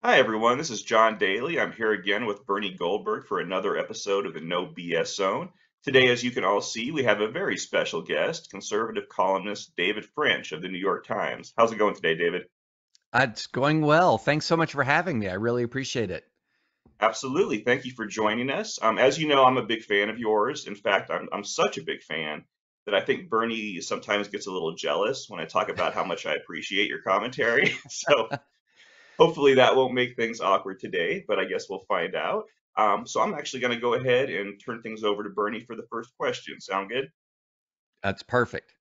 Hi, everyone. This is John Daly. I'm here again with Bernie Goldberg for another episode of the No BS Zone. Today, as you can all see, we have a very special guest, conservative columnist David French of the New York Times. How's it going today, David? It's going well. Thanks so much for having me. I really appreciate it. Absolutely. Thank you for joining us. As you know, I'm a big fan of yours. In fact, I'm such a big fan that I think Bernie sometimes gets a little jealous when I talk about how much I appreciate your commentary. So hopefully that won't make things awkward today, but I guess we'll find out. So I'm actually going to go ahead and turn things over to Bernie for the first question. Sound good? That's perfect.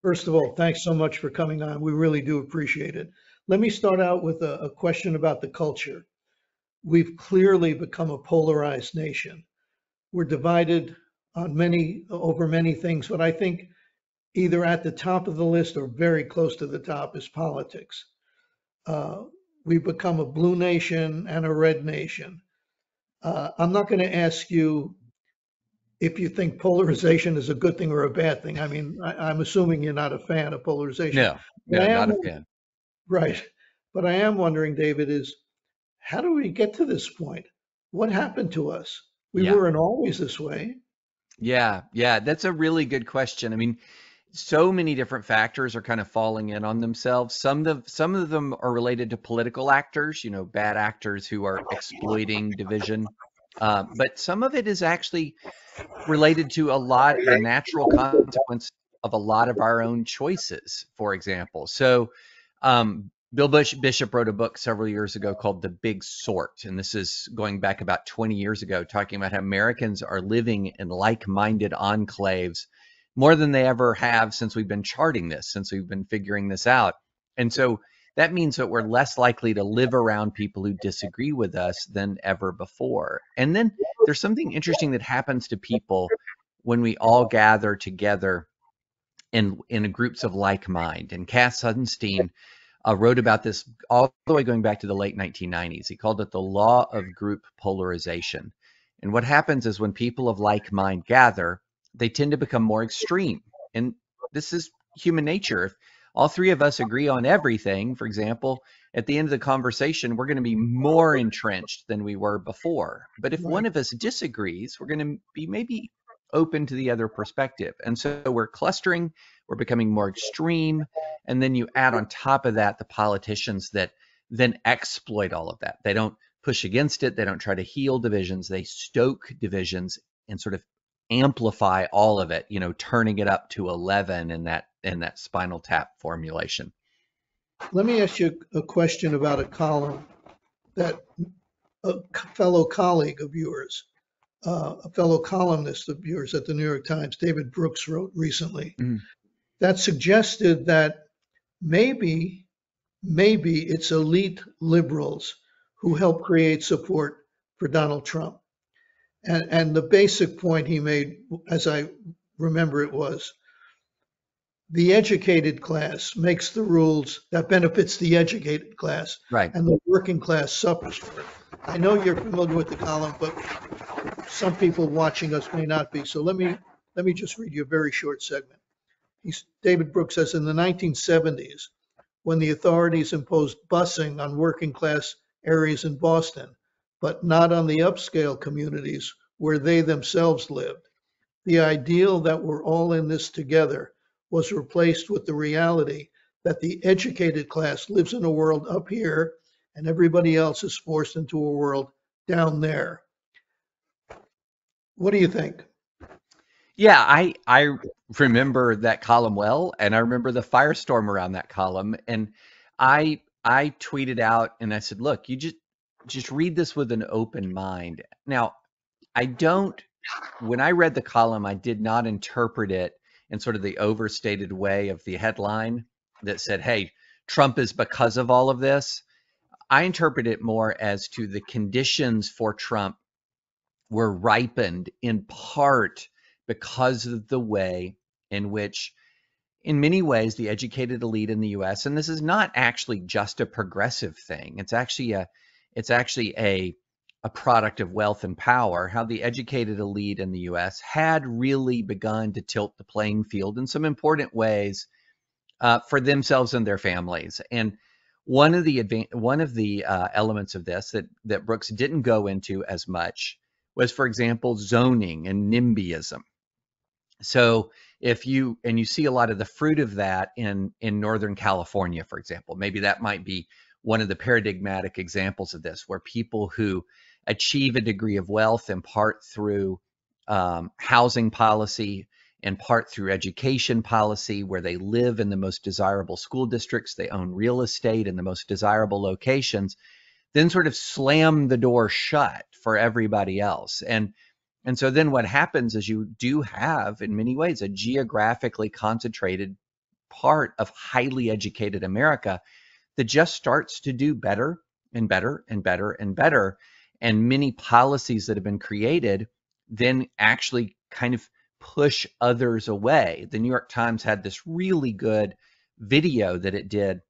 First of all, thanks so much for coming on. We really do appreciate it. Let me start out with a question about the culture. We've clearly become a polarized nation. We're divided on over many things, but I think either at the top of the list or very close to the top is politics. Uh, we've become a blue nation and a red nation. I'm not going to ask you if you think polarization is a good thing or a bad thing. I mean, I'm assuming you're not a fan of polarization, No, but no, I not am a fan. right. But I am wondering, David, is how do we get to this point? What happened to us? We Yeah, weren't always this way. yeah. That's a really good question. I mean, so many different factors are kind of falling in on themselves. Some of them are related to political actors, bad actors who are exploiting division. But some of it is actually related to the natural consequence of a lot of our own choices, for example. So, Bishop wrote a book several years ago called The Big Sort. And this is going back about 20 years ago, talking about how Americans are living in like minded enclaves more than they ever have since we've been charting this, since we've been figuring this out. And so that means that we're less likely to live around people who disagree with us than ever before. And then there's something interesting that happens to people when we all gather together in groups of like mind. And Cass Sunstein wrote about this all the way going back to the late 1990s. He called it the law of group polarization. And what happens is when people of like mind gather, they tend to become more extreme. And this is human nature. If all three of us agree on everything, for example, at the end of the conversation, we're going to be more entrenched than we were before. But if one Right. of us disagrees, we're going to be maybe open to the other perspective. And so we're clustering, we're becoming more extreme, and then you add on top of that the politicians that then exploit all of that. They don't push against it. They don't try to heal divisions. They stoke divisions and sort of amplify all of it, turning it up to 11 in that spinal tap formulation. Let me ask you a question about a column that a fellow colleague of yours, a fellow columnist of yours at the New York Times, David Brooks, wrote recently Mhm. that suggested that maybe, maybe it's elite liberals who help create support for Donald Trump. And the basic point he made, as I remember it, was the educated class makes the rules that benefits the educated class, Right. and the working class suffers for it. I know you're familiar with the column, but some people watching us may not be. So let me just read you a very short segment. David Brooks says in the 1970s, when the authorities imposed busing on working class areas in Boston, but not on the upscale communities where they themselves lived. The ideal that we're all in this together was replaced with the reality that the educated class lives in a world up here and everybody else is forced into a world down there. What do you think? Yeah, I remember that column well, and I remember the firestorm around that column. And I tweeted out and I said, "Look, you just read this with an open mind." Now, I don't. When I read the column, I did not interpret it in sort of the overstated way of the headline that said, "Hey, Trump is because of all of this." I interpret it more as to the conditions for Trump were ripened in part because of the way in which, in many ways, the educated elite in the US, and this is not actually just a progressive thing, it's actually a product of wealth and power, how the educated elite in the US had really begun to tilt the playing field in some important ways for themselves and their families. And One of the elements of this that Brooks didn't go into as much was, for example, zoning and NIMBYism. So if you see a lot of the fruit of that in Northern California, for example, maybe that might be one of the paradigmatic examples of this, where people who achieve a degree of wealth in part through housing policy, in part through education policy, where they live in the most desirable school districts, they own real estate in the most desirable locations, then sort of slam the door shut for everybody else. And so then what happens is you do have, in many ways, a geographically concentrated part of highly educated America that just starts to do better and better and better and better. And many policies that have been created then actually kind of push others away. The New York Times had this really good video that it did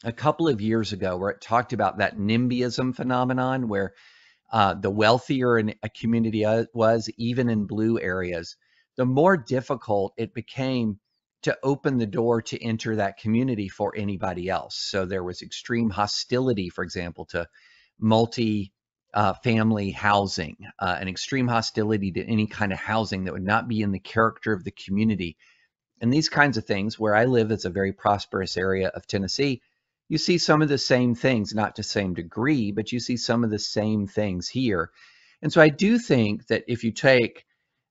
a couple of years ago where it talked about that NIMBYism phenomenon, where the wealthier a community was, even in blue areas, the more difficult it became to open the door to enter that community for anybody else. So there was extreme hostility, for example, to multi-family housing, and extreme hostility to any kind of housing that would not be in the character of the community. And these kinds of things, where I live, is a very prosperous area of Tennessee, you see some of the same things, not to the same degree, but you see some of the same things here. And so I do think that if you take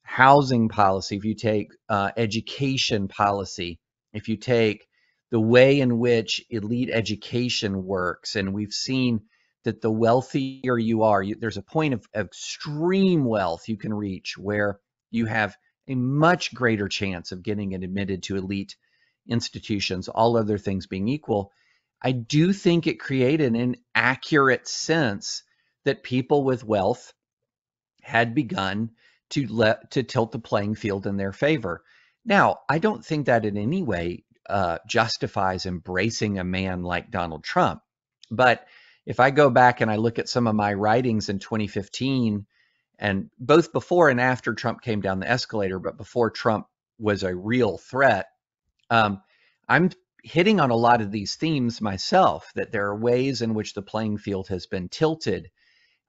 housing policy, if you take education policy, if you take the way in which elite education works, and we've seen that the wealthier you are, there's a point of extreme wealth you can reach where you have a much greater chance of getting admitted to elite institutions, all other things being equal. I do think it created an accurate sense that people with wealth had begun to tilt the playing field in their favor. Now, I don't think that in any way justifies embracing a man like Donald Trump. But if I go back and I look at some of my writings in 2015, and both before and after Trump came down the escalator, but before Trump was a real threat, I'm hitting on a lot of these themes myself, that there are ways in which the playing field has been tilted.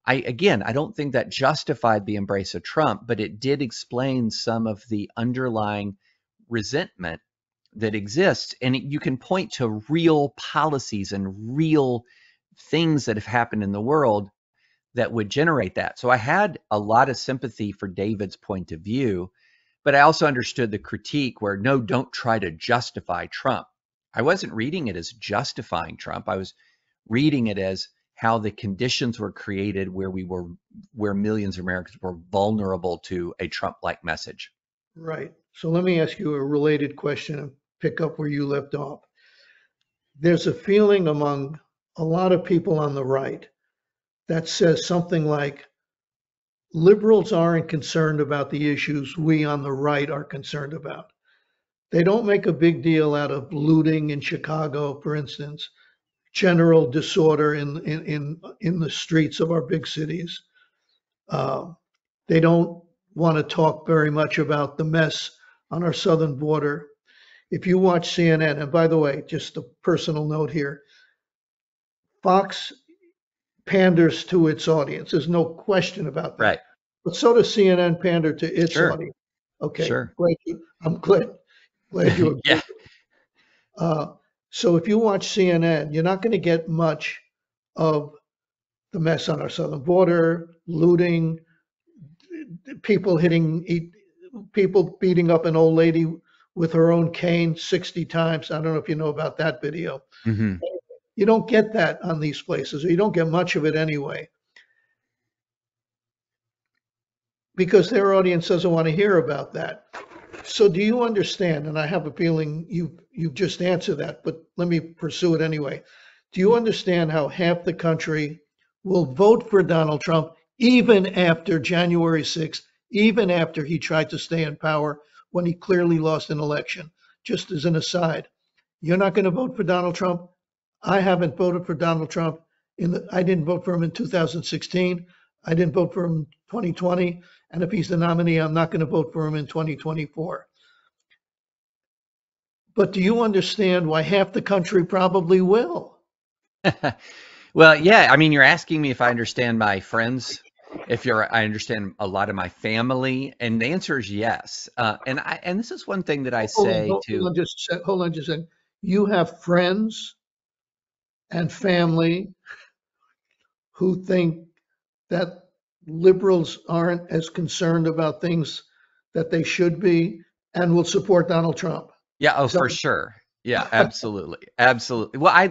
I don't think that justified the embrace of Trump, but it did explain some of the underlying resentment that exists. And you can point to real policies and real things that have happened in the world that would generate that. So I had a lot of sympathy for David's point of view, but I also understood the critique where, no, don't try to justify Trump. I wasn't reading it as justifying Trump. I was reading it as how the conditions were created where millions of Americans were vulnerable to a Trump-like message. Right. So let me ask you a related question and pick up where you left off. There's a feeling among a lot of people on the right that says something like, liberals aren't concerned about the issues we on the right are concerned about. They don't make a big deal out of looting in Chicago, for instance, general disorder in the streets of our big cities. They don't want to talk very much about the mess on our southern border. If you watch CNN, and by the way, just a personal note here, Fox panders to its audience. There's no question about that. Right. But so does CNN pander to its Sure. audience. Okay. Sure. I'm glad you agree. Yeah. So if you watch CNN, you're not going to get much of the mess on our southern border, looting, people beating up an old lady with her own cane 60 times. I don't know if you know about that video. Mm-hmm. You don't get that on these places, or you don't get much of it anyway, because their audience doesn't want to hear about that. So do you understand, and I have a feeling you've just answered that, but let me pursue it anyway. Do you understand how half the country will vote for Donald Trump even after January 6th, even after he tried to stay in power when he clearly lost an election? Just as an aside, you're not going to vote for Donald Trump. I haven't voted for Donald Trump. I didn't vote for him in 2016. I didn't vote for him in 2020. And if he's the nominee, I'm not going to vote for him in 2024. But do you understand why half the country probably will? Well, yeah, I mean, you're asking me if I understand my friends, I understand a lot of my family, and the answer is yes. And this is one thing that I say Hold to, on just a sec. Hold on just a second. You have friends and family who think that liberals aren't as concerned about things that they should be and will support Donald Trump. yeah, oh, Is that for what? sure. Yeah, absolutely. Absolutely. Well, I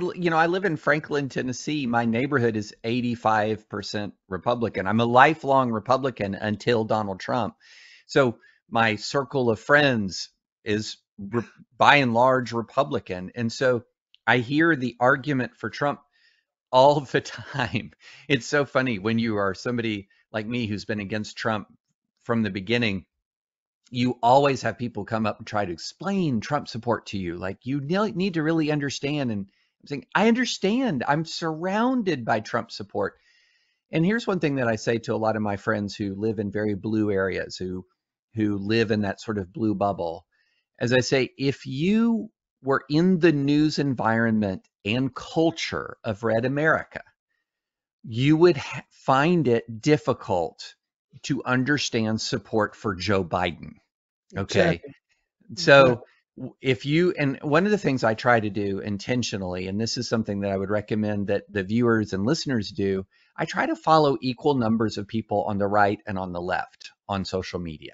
live in Franklin, Tennessee. My neighborhood is 85% Republican. I'm a lifelong Republican until Donald Trump. So my circle of friends is by and large Republican. And so I hear the argument for Trump all the time. It's so funny when you are somebody like me who's been against Trump from the beginning. You always have people come up and try to explain Trump support to you. Like, you need to really understand. And I'm saying, I understand. I'm surrounded by Trump support. And here's one thing that I say to a lot of my friends who live in very blue areas, who live in that sort of blue bubble. As I say, if you were in the news environment and culture of Red America, you would find it difficult to understand support for Joe Biden. Okay. Exactly. So Exactly. if you, and one of the things I try to do intentionally, and this is something that I would recommend that the viewers and listeners do, I try to follow equal numbers of people on the right and on the left on social media.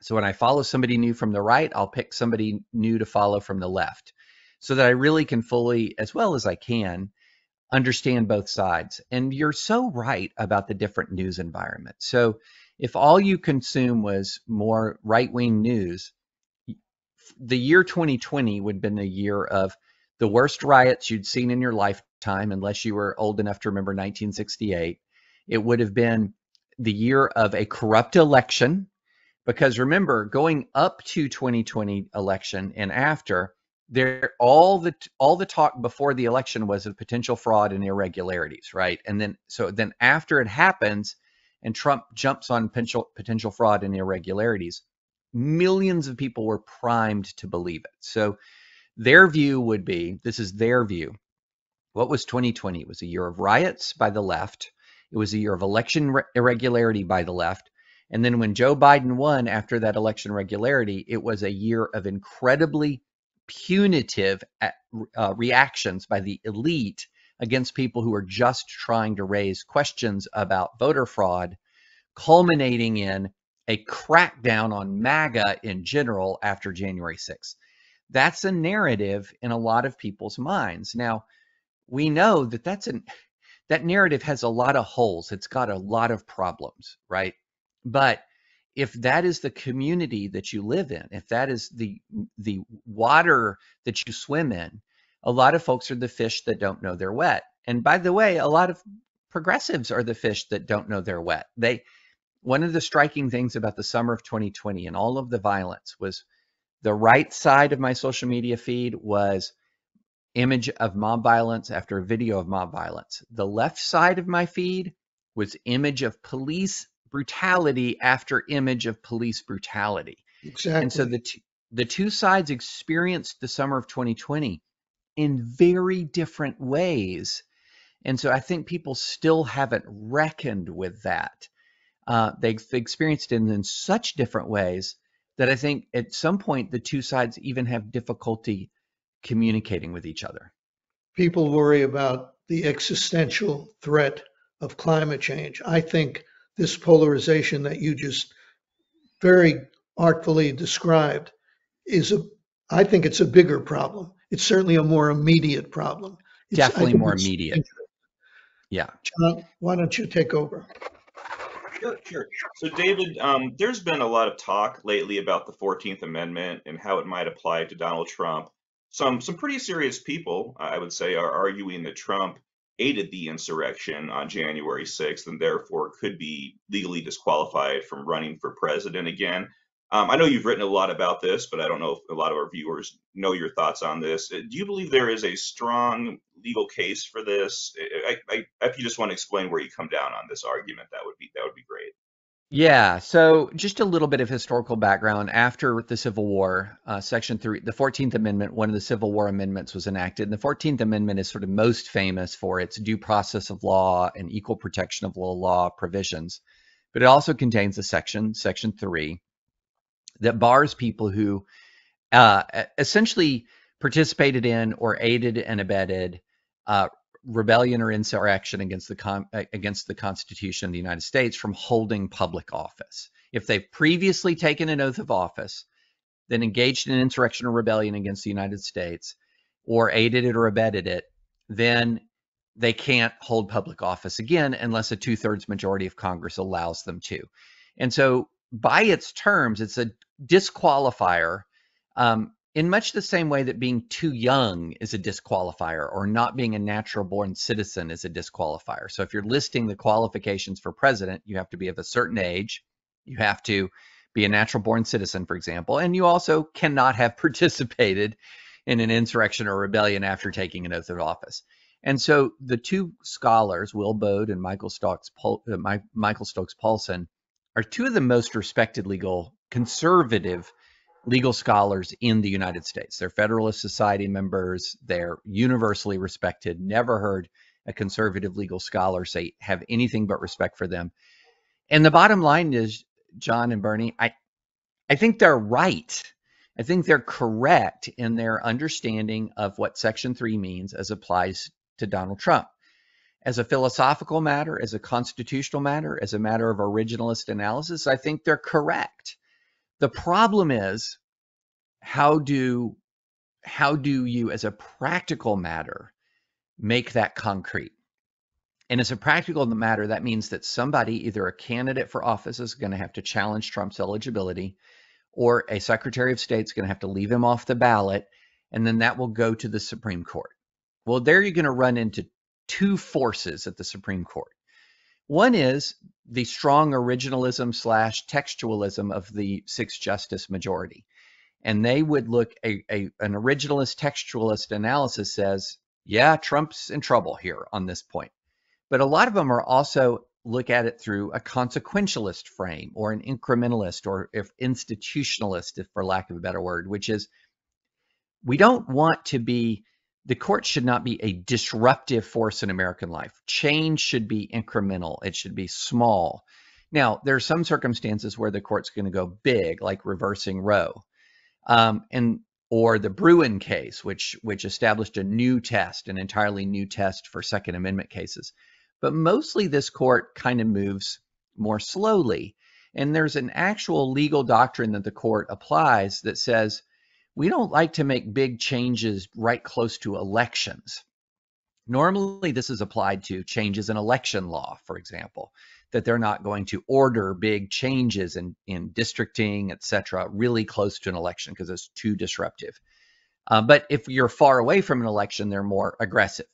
So when I follow somebody new from the right, I'll pick somebody new to follow from the left so that I really can fully, as well as I can, understand both sides. And you're so right about the different news environment. So if all you consume was more right wing news, the year 2020 would have been a year of the worst riots you'd seen in your lifetime, unless you were old enough to remember 1968. It would have been the year of a corrupt election, because remember, going up to 2020 election and after, there all the talk before the election was of potential fraud and irregularities, right? And then after it happens and Trump jumps on potential fraud and irregularities, millions of people were primed to believe it. So their view would be, this is their view. What was 2020? It was a year of riots by the left. It was a year of election irregularity by the left. And then when Joe Biden won after that election regularity, it was a year of incredibly punitive reactions by the elite against people who are just trying to raise questions about voter fraud, culminating in a crackdown on MAGA in general after January 6th. That's a narrative in a lot of people's minds. Now, we know that that narrative has a lot of holes. It's got a lot of problems, right? But if that is the community that you live in, if that is the water that you swim in, a lot of folks are the fish that don't know they're wet. And by the way, a lot of progressives are the fish that don't know they're wet. One of the striking things about the summer of 2020 and all of the violence was the right side of my social media feed was image of mob violence after video of mob violence. The left side of my feed was image of police brutality after image of police brutality. And so Exactly. the two sides experienced the summer of 2020 in very different ways. And so I think people still haven't reckoned with that. They've experienced it in such different ways that I think at some point the two sides even have difficulty communicating with each other. People worry about the existential threat of climate change. I think this polarization that you just very artfully described is I think it's a bigger problem. It's certainly a more immediate problem. I Definitely think more it's immediate. dangerous. Yeah. John, why don't you take over? Sure, sure. So, David, there's been a lot of talk lately about the 14th Amendment and how it might apply to Donald Trump. Some pretty serious people, I would say, are arguing that Trump aided the insurrection on January 6th and therefore could be legally disqualified from running for president again. I know you've written a lot about this, but I don't know if a lot of our viewers know your thoughts on this. Do you believe there is a strong legal case for this? If you just want to explain where you come down on this argument, that would be great. Yeah, so just a little bit of historical background. After the Civil War, Section 3, the 14th Amendment, one of the Civil War amendments was enacted. And the 14th Amendment is sort of most famous for its due process of law and equal protection of law provisions. But it also contains a section, Section 3, that bars people who essentially participated in or aided and abetted uh, rebellion or insurrection against the Constitution of the United States from holding public office. If they've previously taken an oath of office, then engaged in insurrection or rebellion against the United States, or aided it or abetted it, then they can't hold public office again unless a 2/3 majority of Congress allows them to. And so, by its terms, it's a disqualifier, in much the same way that being too young is a disqualifier, or not being a natural born citizen is a disqualifier. So if you're listing the qualifications for president, you have to be of a certain age, you have to be a natural born citizen, for example, and you also cannot have participated in an insurrection or rebellion after taking an oath of office. And so the two scholars, Will Bode and Michael Stokes Paulsen, are two of the most respected conservative legal scholars in the United States. They're Federalist Society members. They're universally respected. Never heard a conservative legal scholar say have anything but respect for them. And the bottom line is, John and Bernie, I think they're right. I think they're correct in their understanding of what Section 3 means as applies to Donald Trump. As a philosophical matter, as a constitutional matter, as a matter of originalist analysis, I think they're correct. The problem is, how do you, as a practical matter, make that concrete? And as a practical matter, that means that somebody, either a candidate for office, is going to have to challenge Trump's eligibility, or a Secretary of State is going to have to leave him off the ballot, and then that will go to the Supreme Court. Well, there you're going to run into two forces at the Supreme Court. One is the strong originalism / textualism of the 6-justice majority. And they would look, an originalist textualist analysis says, yeah, Trump's in trouble here on this point. But a lot of them are also look at it through a consequentialist frame, or an incrementalist, or if institutionalist, if for lack of a better word, which is, we don't want to be, the court should not be a disruptive force in American life. Change should be incremental. It should be small. Now, there are some circumstances where the court's going to go big, like reversing Roe, or the Bruin case, which established a new test, an entirely new test for Second Amendment cases. But mostly this court kind of moves more slowly. And there's an actual legal doctrine that the court applies that says, we don't like to make big changes right close to elections. Normally, this is applied to changes in election law, for example, that they're not going to order big changes in districting, et cetera, really close to an election because it's too disruptive. But if you're far away from an election, they're more aggressive.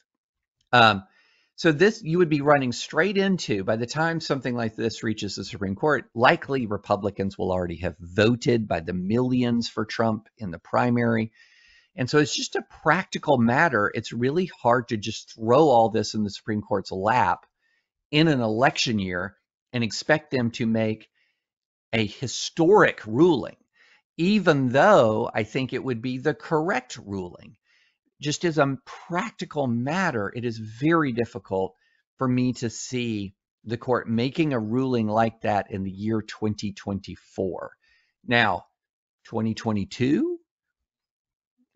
So this, you would be running straight into, by the time something like this reaches the Supreme Court, likely Republicans will already have voted by the millions for Trump in the primary. And so it's just a practical matter. It's really hard to just throw all this in the Supreme Court's lap in an election year and expect them to make a historic ruling, even though I think it would be the correct ruling. Just as a practical matter, it is very difficult for me to see the court making a ruling like that in the year 2024. Now, 2022,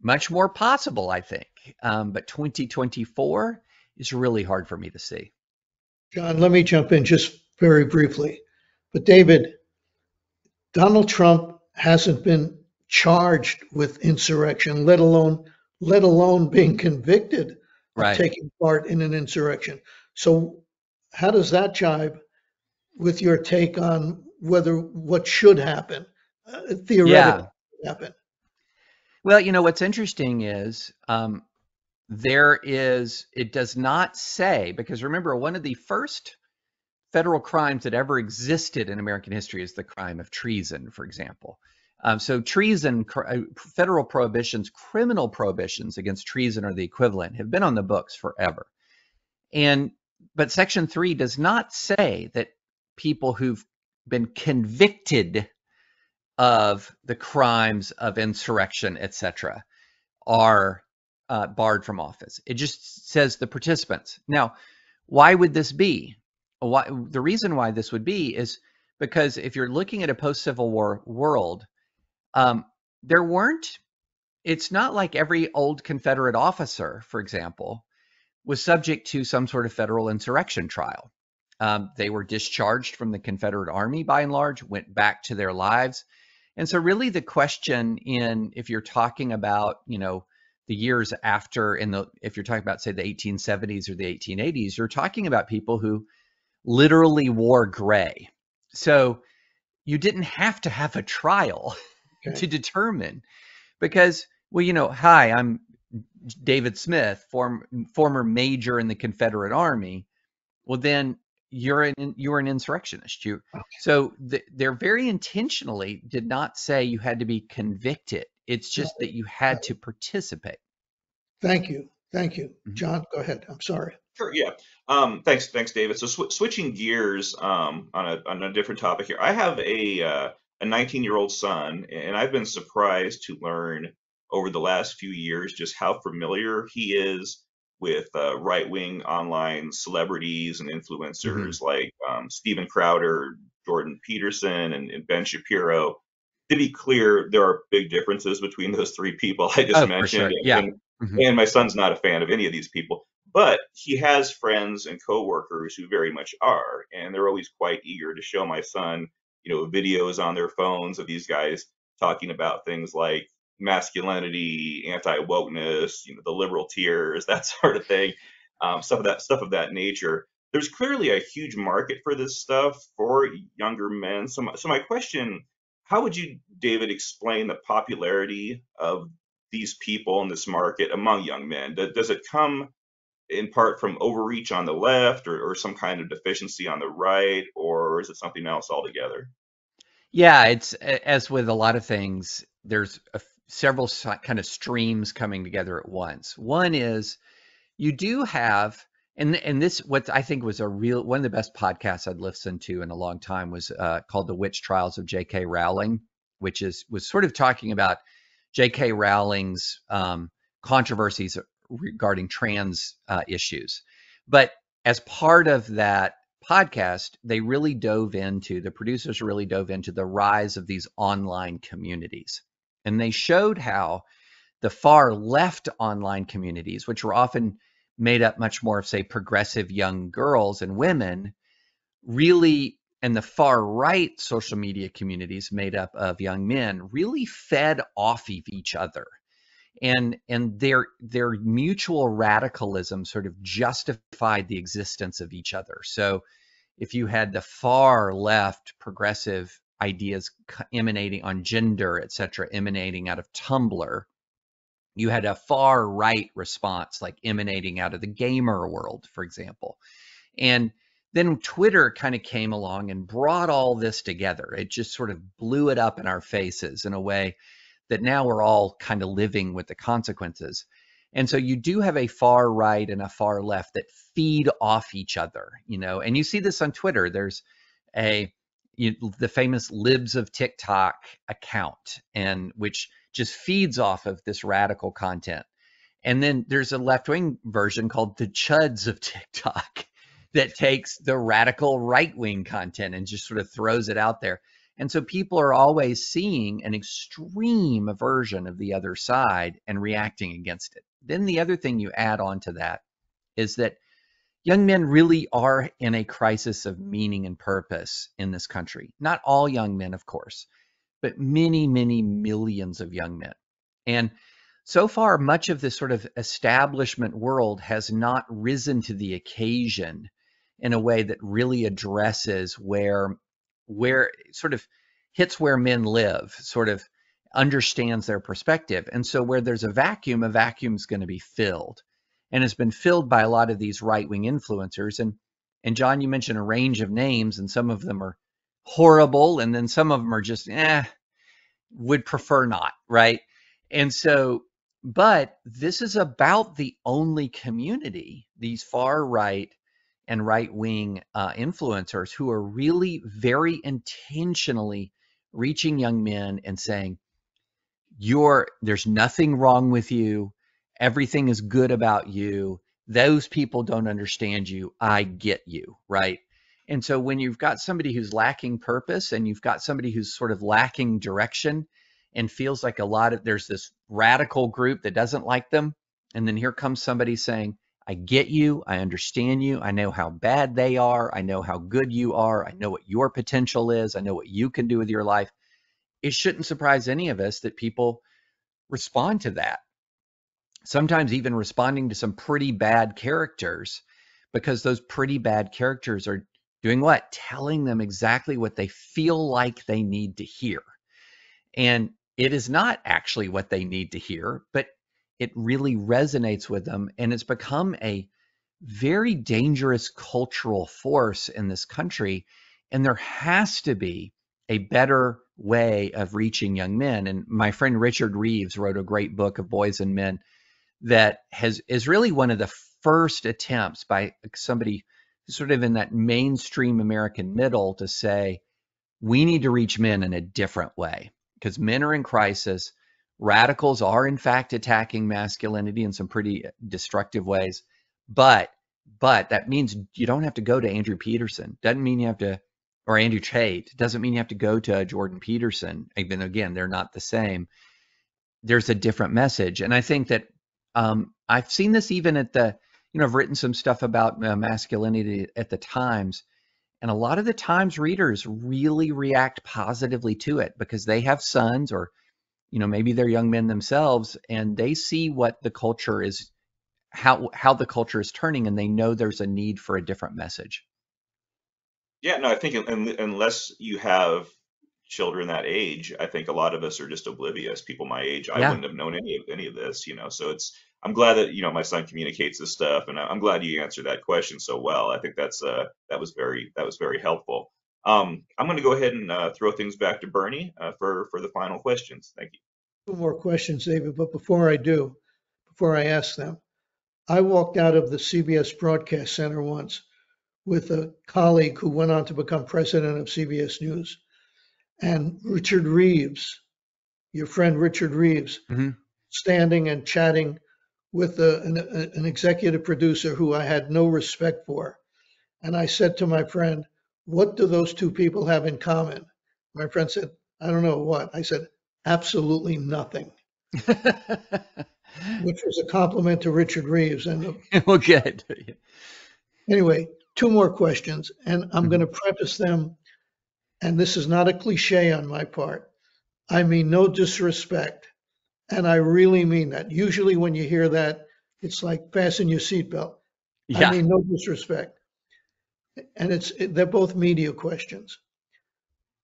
much more possible, I think. But 2024 is really hard for me to see. John, let me jump in just very briefly. But David, Donald Trump hasn't been charged with insurrection, let alone being convicted of Right. taking part in an insurrection. So how does that jibe with your take on what should happen, theoretically happen? Well, what's interesting is it does not say, because remember, one of the first federal crimes that ever existed in American history is the crime of treason, for example. So treason, federal prohibitions, criminal prohibitions against treason or the equivalent have been on the books forever. But Section 3 does not say that people who've been convicted of the crimes of insurrection, etc., are barred from office. It just says the participants. Now, why would this be? The reason why this would be is because if you're looking at a post-Civil War world, um, there weren't, it's not like every old Confederate officer, for example, was subject to some sort of federal insurrection trial. They were discharged from the Confederate Army by and large, went back to their lives. And so really the question if you're talking about, the years after if you're talking about, say, the 1870s or the 1880s, you're talking about people who literally wore gray. So you didn't have to have a trial to determine because, well, hi, I'm David Smith, former major in the Confederate Army. Well, then you're an insurrectionist. So they're very intentionally did not say you had to be convicted. It's just that you had to participate. Thank you. John, go ahead. I'm sorry. Sure. Yeah. Thanks, David. So switching gears on a different topic here. I have a 19-year-old son, and I've been surprised to learn over the last few years just how familiar he is with right-wing online celebrities and influencers like Steven Crowder, Jordan Peterson, and Ben Shapiro. To be clear, there are big differences between those three people I just Oh, for mentioned, sure. Yeah. and my son's not a fan of any of these people. But he has friends and coworkers who very much are, and they're always quite eager to show my son, videos on their phones of these guys talking about things like masculinity, anti-wokeness, the liberal tears, that sort of thing, stuff of that nature. There's clearly a huge market for this stuff for younger men. So my question: how would you, David, explain the popularity of these people in this market among young men? Does it come in part from overreach on the left or some kind of deficiency on the right, or is it something else altogether? Yeah, it's as with a lot of things, there's several kind of streams coming together at once. One is you do have, and this what I think was one of the best podcasts I'd listened to in a long time was called The Witch Trials of J.K. Rowling, which was sort of talking about J.K. Rowling's controversies regarding trans issues. But as part of that podcast, the producers really dove into the rise of these online communities. And they showed how the far left online communities, which were often made up much more of, say, progressive young girls and women, really, and the far right social media communities made up of young men really fed off of each other. And their mutual radicalism sort of justified the existence of each other. So if you had the far left progressive ideas emanating on gender, et cetera, emanating out of Tumblr, you had a far right response like emanating out of the gamer world, for example. And then Twitter kind of came along and brought all this together. It just sort of blew it up in our faces in a way that now we're all kind of living with the consequences. And so you do have a far right and a far left that feed off each other, and you see this on Twitter. There's the famous Libs of TikTok account, and which just feeds off of this radical content. And then there's a left-wing version called the Chuds of TikTok that takes the radical right-wing content and just sort of throws it out there. And so people are always seeing an extreme version of the other side and reacting against it. Then the other thing you add on to that is that young men really are in a crisis of meaning and purpose in this country. Not all young men, of course, but many, many millions of young men. And so far, much of this sort of establishment world has not risen to the occasion in a way that really addresses where sort of hits where men live, sort of understands their perspective. And so where there's a vacuum is going to be filled. And it's been filled by a lot of these right-wing influencers. And John, you mentioned a range of names, and some of them are horrible, and then some of them are just, would prefer not, right? And so, but this is about the only community, these far right and right-wing influencers who are really very intentionally reaching young men and saying, there's nothing wrong with you. Everything is good about you. Those people don't understand you. I get you, right? And so when you've got somebody who's lacking purpose and you've got somebody who's sort of lacking direction and feels like there's this radical group that doesn't like them. And then here comes somebody saying, I get you. I understand you. I know how bad they are. I know how good you are. I know what your potential is. I know what you can do with your life. It shouldn't surprise any of us that people respond to that. Sometimes even responding to some pretty bad characters, because those pretty bad characters are doing what? Telling them exactly what they feel like they need to hear. And it is not actually what they need to hear, but it really resonates with them. And it's become a very dangerous cultural force in this country. And there has to be a better way of reaching young men. And my friend Richard Reeves wrote a great book of Boys and Men that is really one of the first attempts by somebody sort of in that mainstream American middle to say, we need to reach men in a different way because men are in crisis. Radicals are in fact attacking masculinity in some pretty destructive ways. But that means you don't have to go to Andrew Peterson. Doesn't mean you have to, or Andrew Tate. Doesn't mean you have to go to Jordan Peterson. Even again, they're not the same. There's a different message. And I think that I've seen this even at I've written some stuff about masculinity at the Times. And a lot of the Times readers really react positively to it because they have sons or, maybe they're young men themselves and they see what the culture is, how the culture is turning, and they know there's a need for a different message. Yeah, no, I think unless you have children that age, I think a lot of us are just oblivious. People my age, I Yeah. wouldn't have known any of this, So I'm glad that my son communicates this stuff, and I'm glad you answered that question so well. I think that was very helpful. I'm going to go ahead and throw things back to Bernie for the final questions. Thank you. Two more questions, David, but before I ask them, I walked out of the CBS Broadcast Center once with a colleague who went on to become president of CBS News. And Richard Reeves, your friend Richard Reeves, Mm-hmm. standing and chatting with an executive producer who I had no respect for. And I said to my friend, what do those two people have in common? My friend said, I don't know what. I said, absolutely nothing, which was a compliment to Richard Reeves. And Well, good. anyway, two more questions, and I'm Mm-hmm. going to preface them. And this is not a cliche on my part. I mean no disrespect. And I really mean that. Usually when you hear that, it's like fasten your seatbelt. I Yeah. mean no disrespect. And they're both media questions.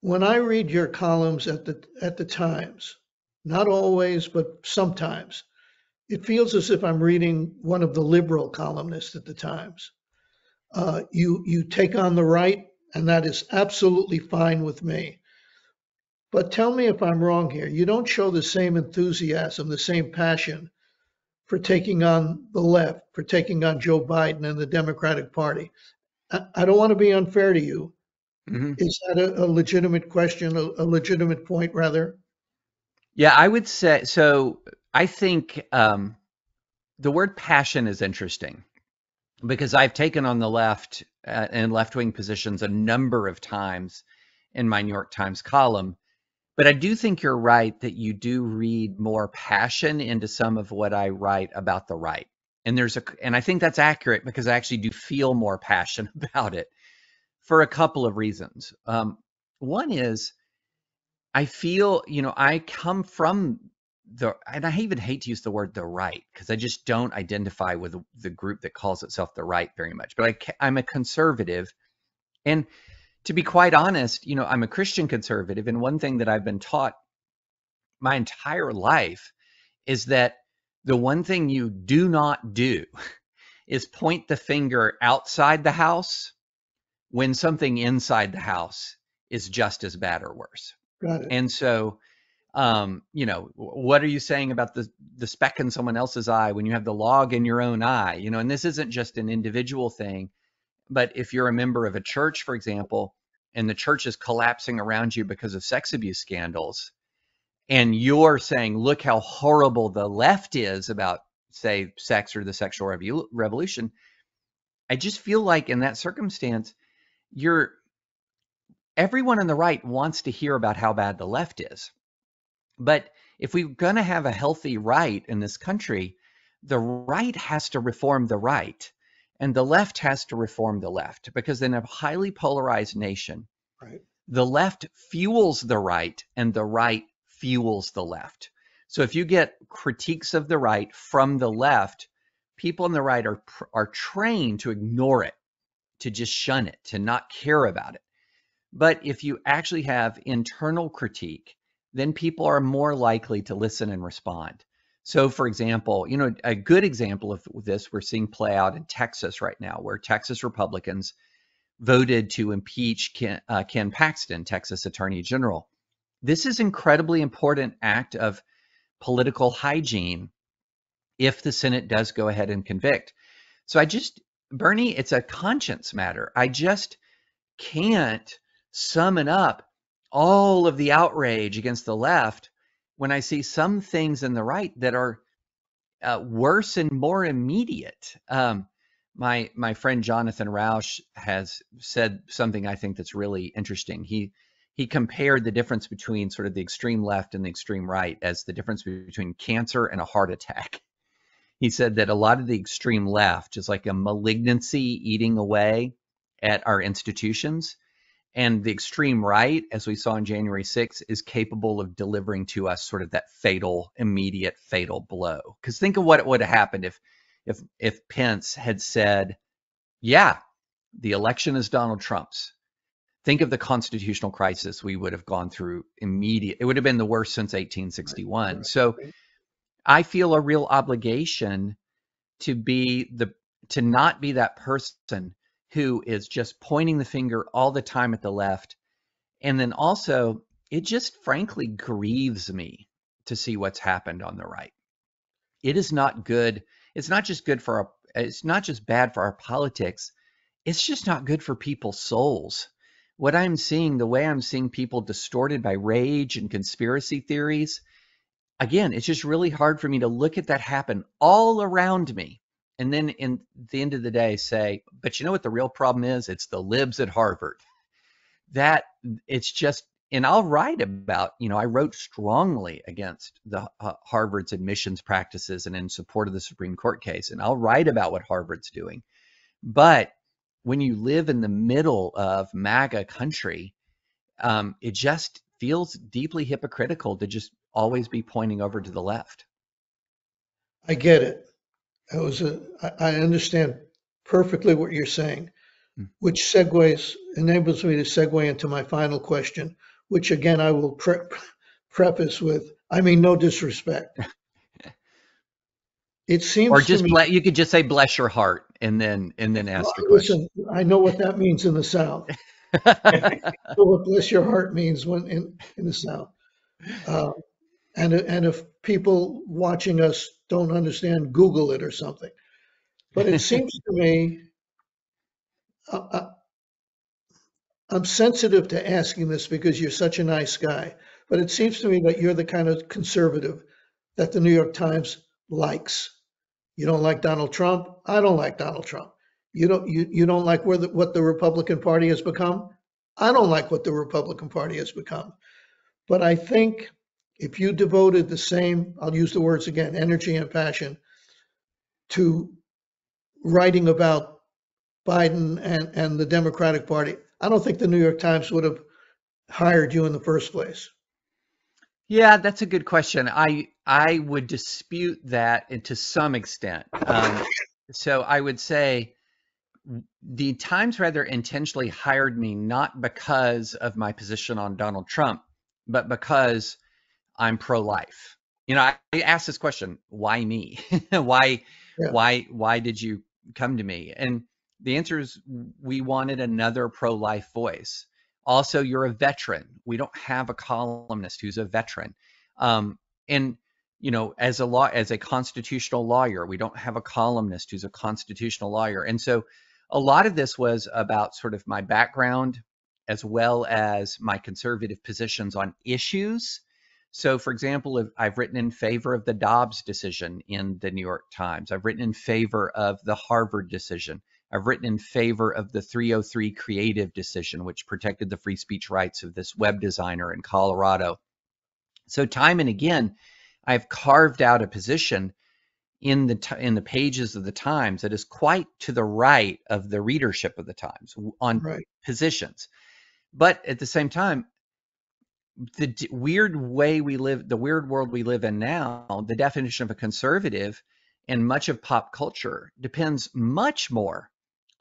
When I read your columns at the Times, not always, but sometimes, it feels as if I'm reading one of the liberal columnists at the Times. You take on the right, and that is absolutely fine with me. But tell me if I'm wrong here. You don't show the same enthusiasm, the same passion for taking on the left, for taking on Joe Biden and the Democratic Party. I don't want to be unfair to you. Mm-hmm. Is that a legitimate question, a legitimate point, rather? Yeah, I would say so. I think the word passion is interesting because I've taken on the left and left-wing positions a number of times in my New York Times column. But I do think you're right that you do read more passion into some of what I write about the right. And I think that's accurate because I actually do feel more passion about it for a couple of reasons. One is I feel, I come from and I even hate to use the word the right because I just don't identify with the group that calls itself the right very much. But I'm a conservative. And to be quite honest, I'm a Christian conservative. And one thing that I've been taught my entire life is that the one thing you do not do is point the finger outside the house when something inside the house is just as bad or worse. Got it. And so, what are you saying about the speck in someone else's eye when you have the log in your own eye? And this isn't just an individual thing. But if you're a member of a church, for example, and the church is collapsing around you because of sex abuse scandals, and you're saying, look how horrible the left is about, say, sex or the sexual revolution, I just feel like in that circumstance, everyone on the right wants to hear about how bad the left is. But if we're going to have a healthy right in this country, the right has to reform the right, and the left has to reform the left, because in a highly polarized nation, Right. the left fuels the right and the right fuels the left. So if you get critiques of the right from the left, people on the right are trained to ignore it, to just shun it, to not care about it. But if you actually have internal critique, then people are more likely to listen and respond. So for example, a good example of this we're seeing play out in Texas right now, where Texas Republicans voted to impeach Ken Paxton, Texas Attorney General. This is incredibly important act of political hygiene if the Senate does go ahead and convict. So Bernie, it's a conscience matter. I just can't summon up all of the outrage against the left when I see some things in the right that are worse and more immediate. My friend Jonathan Rausch has said something I think that's really interesting. He compared the difference between sort of the extreme left and the extreme right as the difference between cancer and a heart attack. He said that a lot of the extreme left is like a malignancy eating away at our institutions. And the extreme right, as we saw on January 6th, is capable of delivering to us sort of that immediate fatal blow. Because think of what would have happened if Pence had said, yeah, the election is Donald Trump's. Think of the constitutional crisis we would have gone through immediately. It would have been the worst since 1861. Right. So I feel a real obligation to not be that person who is just pointing the finger all the time at the left. And then also, it just frankly grieves me to see what's happened on the right. It is not good. It's not just bad for our politics. It's just not good for people's souls. What I'm seeing, the way I'm seeing people distorted by rage and conspiracy theories, again, it's just really hard for me to look at that happen all around me. And then in the end of the day say, but you know what the real problem is? It's the libs at Harvard. That it's just, and I'll write about, I wrote strongly against the Harvard's admissions practices and in support of the Supreme Court case. And I'll write about what Harvard's doing. But when you live in the middle of MAGA country, it just feels deeply hypocritical to just always be pointing over to the left. I get it. I understand perfectly what you're saying, which enables me to segue into my final question, which again, I will preface with, I mean, no disrespect. It seems to me, you could just say, bless your heart, and then ask the listen, question. I know what that means in the South. What bless your heart means when in the South. And if people watching us don't understand, Google it or something. But it seems to me, I'm sensitive to asking this because you're such a nice guy, but it seems to me that you're the kind of conservative that the New York Times likes. You don't like Donald Trump. I don't like Donald Trump. You don't like what the Republican Party has become. I don't like what the Republican Party has become. But I think if you devoted the same, I'll use the words again, energy and passion to writing about Biden and the Democratic Party, I don't think the New York Times would have hired you in the first place. Yeah, that's a good question. I would dispute that to some extent. So I would say the Times rather intentionally hired me not because of my position on Donald Trump, but because I'm pro-life. I asked this question, why me? Why did you come to me? And the answer is we wanted another pro-life voice. Also, you're a veteran. We don't have a columnist who's a veteran. And as a constitutional lawyer, we don't have a columnist who's a constitutional lawyer. And so a lot of this was about sort of my background as well as my conservative positions on issues. So, for example, I've written in favor of the Dobbs decision in the New York Times. I've written in favor of the Harvard decision. I've written in favor of the 303 creative decision, which protected the free speech rights of this web designer in Colorado. So time and again, I've carved out a position in the pages of the Times that is quite to the right of the readership of the Times on positions. But at the same time, the weird way we live, the weird world we live in now, the definition of a conservative and much of pop culture depends much more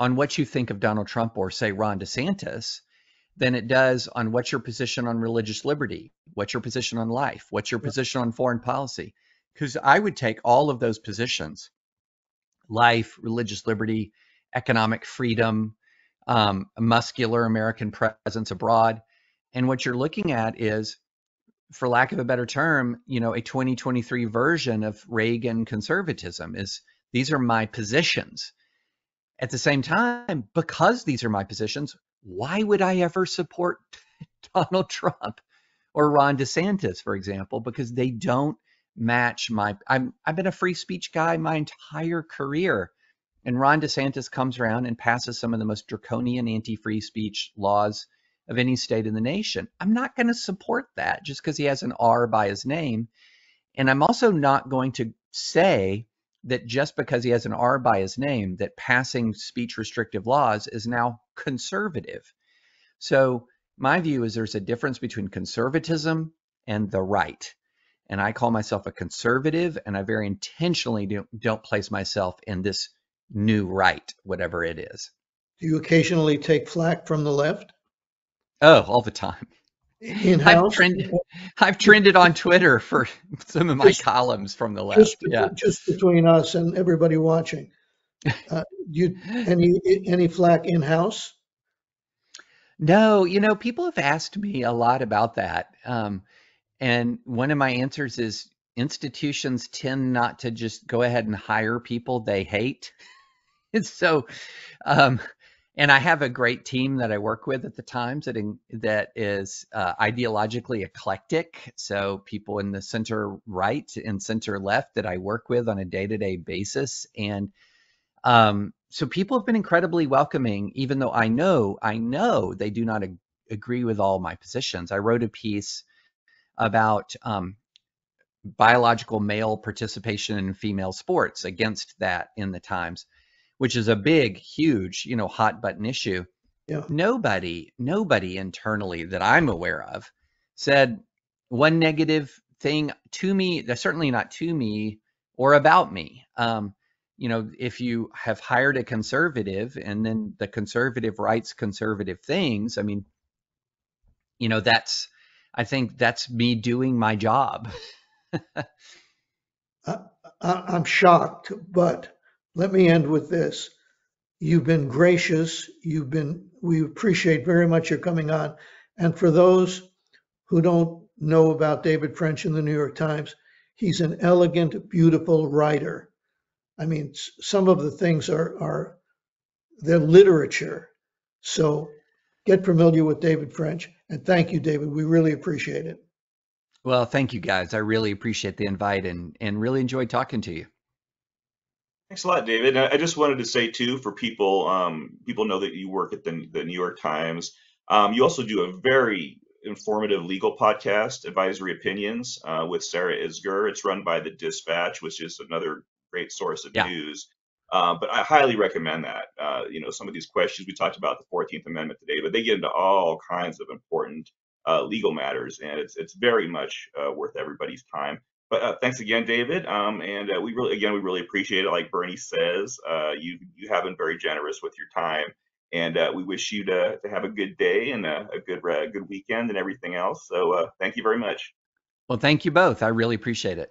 on what you think of Donald Trump or, say, Ron DeSantis than it does on what's your position on religious liberty, what's your position on life, what's your position on foreign policy. Because I would take all of those positions, life, religious liberty, economic freedom, muscular American presence abroad. And what you're looking at is, for lack of a better term, a 2023 version of Reagan conservatism. These are my positions. At the same time, because these are my positions, why would I ever support Donald Trump or Ron DeSantis, for example? Because they don't match I've been a free speech guy my entire career. And Ron DeSantis comes around and passes some of the most draconian anti-free speech laws of any state in the nation. I'm not going to support that just because he has an R by his name. And I'm also not going to say that just because he has an R by his name, that passing speech restrictive laws is now conservative. So my view is there's a difference between conservatism and the right. And I call myself a conservative, and I very intentionally don't place myself in this new right, whatever it is. Do you occasionally take flack from the left? Oh, all the time. In-house? I've trended on Twitter for some of my columns from the left. Just between us and everybody watching. Any flack in-house? No, people have asked me a lot about that. And one of my answers is institutions tend not to just go ahead and hire people they hate. So, and I have a great team that I work with at the Times that is ideologically eclectic. So people in the center right and center left that I work with on a day-to-day basis. And so people have been incredibly welcoming, even though I know they do not agree with all my positions. I wrote a piece about biological male participation in female sports against that in the Times, which is a big, huge, hot button issue. Yeah. Nobody internally that I'm aware of said one negative thing to me, certainly not to me or about me. If you have hired a conservative and then the conservative writes conservative things, I think that's me doing my job. I'm shocked, but let me end with this. You've been gracious. We appreciate very much your coming on. And for those who don't know about David French in the New York Times, he's an elegant, beautiful writer. Some of the things they're literature. So get familiar with David French. And thank you, David. We really appreciate it. Well, thank you guys. I really appreciate the invite and really enjoyed talking to you. Thanks a lot, David. And I just wanted to say too, for people, people know that you work at the New York Times. You also do a very informative legal podcast, Advisory Opinions, with Sarah Isgur. It's run by the Dispatch, which is another great source of news. But I highly recommend that. Some of these questions we talked about the 14th Amendment today, but they get into all kinds of important legal matters, and it's very much worth everybody's time. But thanks again, David. And we really appreciate it. Like Bernie says, you have been very generous with your time, and we wish you to have a good day and a good weekend and everything else. So thank you very much. Well, thank you both. I really appreciate it.